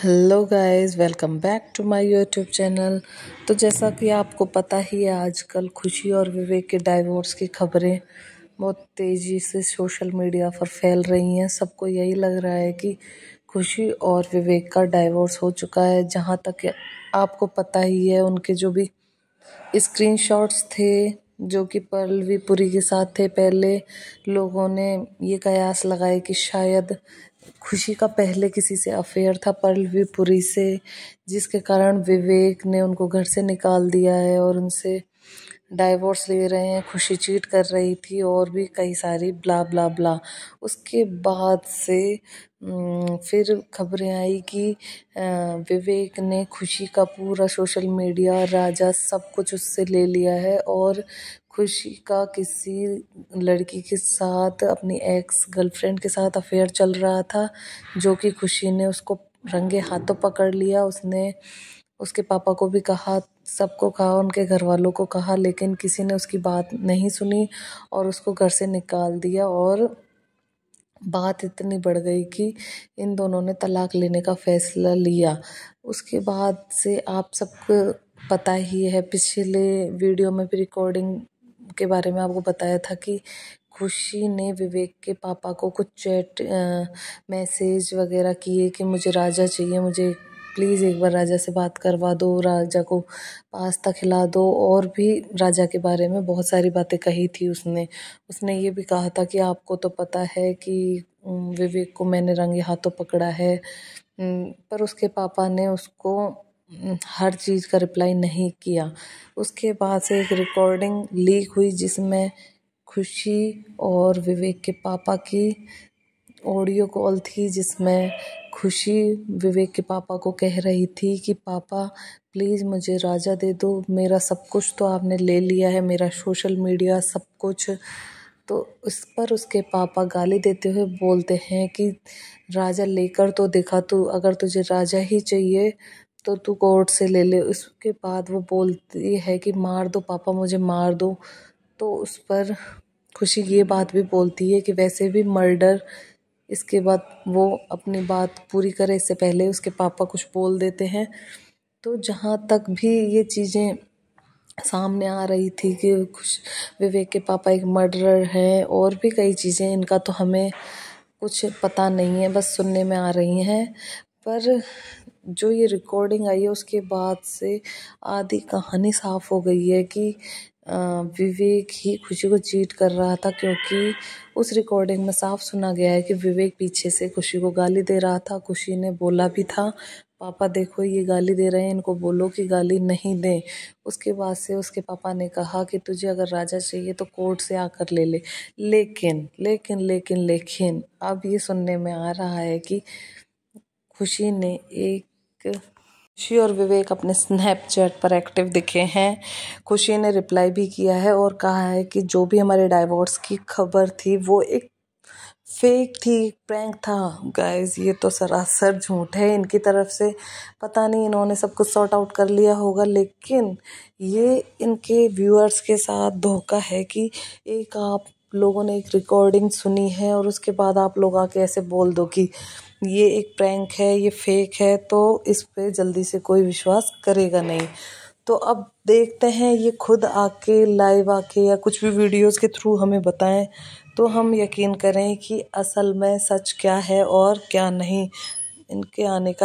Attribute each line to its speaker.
Speaker 1: Hello guys, welcome back to my YouTube channel. तो जैसा कि आपको पता ही है, आजकल खुशी और विवेक के डाइवोर्स की खबरें बहुत तेज़ी से सोशल मीडिया पर फैल रही हैं। सबको यही लग रहा है कि खुशी और विवेक का डाइवोर्स हो चुका है। जहां तक आपको पता ही है, उनके जो भी स्क्रीनशॉट्स थे जो कि पल्लवी पुरी के साथ थे, पहले लोगों ने ये कयास लगाए कि शायद खुशी का पहले किसी से अफेयर था, पल्लवी पुरी से, जिसके कारण विवेक ने उनको घर से निकाल दिया है और उनसे डाइवोर्स ले रहे हैं। खुशी चीट कर रही थी और भी कई सारी ब्ला ब्ला ब्ला। उसके बाद से फिर खबरें आई कि विवेक ने खुशी का पूरा सोशल मीडिया, राजा, सब कुछ उससे ले लिया है और खुशी का किसी लड़की के साथ, अपनी एक्स गर्लफ्रेंड के साथ अफेयर चल रहा था, जो कि खुशी ने उसको रंगे हाथों पकड़ लिया। उसने उसके पापा को भी कहा, सबको कहा, उनके घर वालों को कहा, लेकिन किसी ने उसकी बात नहीं सुनी और उसको घर से निकाल दिया। और बात इतनी बढ़ गई कि इन दोनों ने तलाक लेने का फैसला लिया। उसके बाद से आप सबको पता ही है, पिछले वीडियो में भी रिकॉर्डिंग के बारे में आपको बताया था कि खुशी ने विवेक के पापा को कुछ चैट मैसेज वगैरह किए कि मुझे राजा चाहिए, मुझे प्लीज़ एक बार राजा से बात करवा दो, राजा को पास्ता खिला दो, और भी राजा के बारे में बहुत सारी बातें कही थी उसने ये भी कहा था कि आपको तो पता है कि विवेक को मैंने रंगे हाथों पकड़ा है। पर उसके पापा ने उसको हर चीज़ का रिप्लाई नहीं किया। उसके बाद से एक रिकॉर्डिंग लीक हुई जिसमें खुशी और विवेक के पापा की ऑडियो कॉल थी, जिसमें खुशी विवेक के पापा को कह रही थी कि पापा प्लीज़ मुझे राजा दे दो, मेरा सब कुछ तो आपने ले लिया है, मेरा सोशल मीडिया, सब कुछ। तो उस पर उसके पापा गाली देते हुए बोलते हैं कि राजा लेकर तो देखा तू, अगर तुझे राजा ही चाहिए तो तू कोर्ट से ले ले। उसके बाद वो बोलती है कि मार दो पापा, मुझे मार दो। तो उस पर खुशी ये बात भी बोलती है कि वैसे भी मर्डर। इसके बाद वो अपनी बात पूरी करे इससे पहले उसके पापा कुछ बोल देते हैं। तो जहाँ तक भी ये चीज़ें सामने आ रही थी कि विवेक के पापा एक मर्डरर हैं, और भी कई चीज़ें, इनका तो हमें कुछ पता नहीं है, बस सुनने में आ रही हैं। पर जो ये रिकॉर्डिंग आई है उसके बाद से आधी कहानी साफ हो गई है कि विवेक ही खुशी को चीट कर रहा था, क्योंकि उस रिकॉर्डिंग में साफ सुना गया है कि विवेक पीछे से खुशी को गाली दे रहा था। खुशी ने बोला भी था, पापा देखो ये गाली दे रहे हैं, इनको बोलो कि गाली नहीं दें। उसके बाद से उसके पापा ने कहा कि तुझे अगर राजा चाहिए तो कोर्ट से आकर ले ले। लेकिन लेकिन लेकिन लेकिन अब ये सुनने में आ रहा है कि खुशी और विवेक अपने स्नैपचैट पर एक्टिव दिखे हैं। खुशी ने रिप्लाई भी किया है और कहा है कि जो भी हमारे डाइवोर्स की खबर थी वो एक फेक थी, प्रैंक था। गाइस, ये तो सरासर झूठ है इनकी तरफ से। पता नहीं इन्होंने सब कुछ सॉर्ट आउट कर लिया होगा, लेकिन ये इनके व्यूअर्स के साथ धोखा है कि एक आप लोगों ने एक रिकॉर्डिंग सुनी है और उसके बाद आप लोग आके ऐसे बोल दो कि ये एक प्रैंक है, ये फेक है, तो इस पे जल्दी से कोई विश्वास करेगा नहीं। तो अब देखते हैं ये खुद आके, लाइव आके, या कुछ भी वीडियोस के थ्रू हमें बताएं, तो हम यकीन करें कि असल में सच क्या है और क्या नहीं। इनके आने का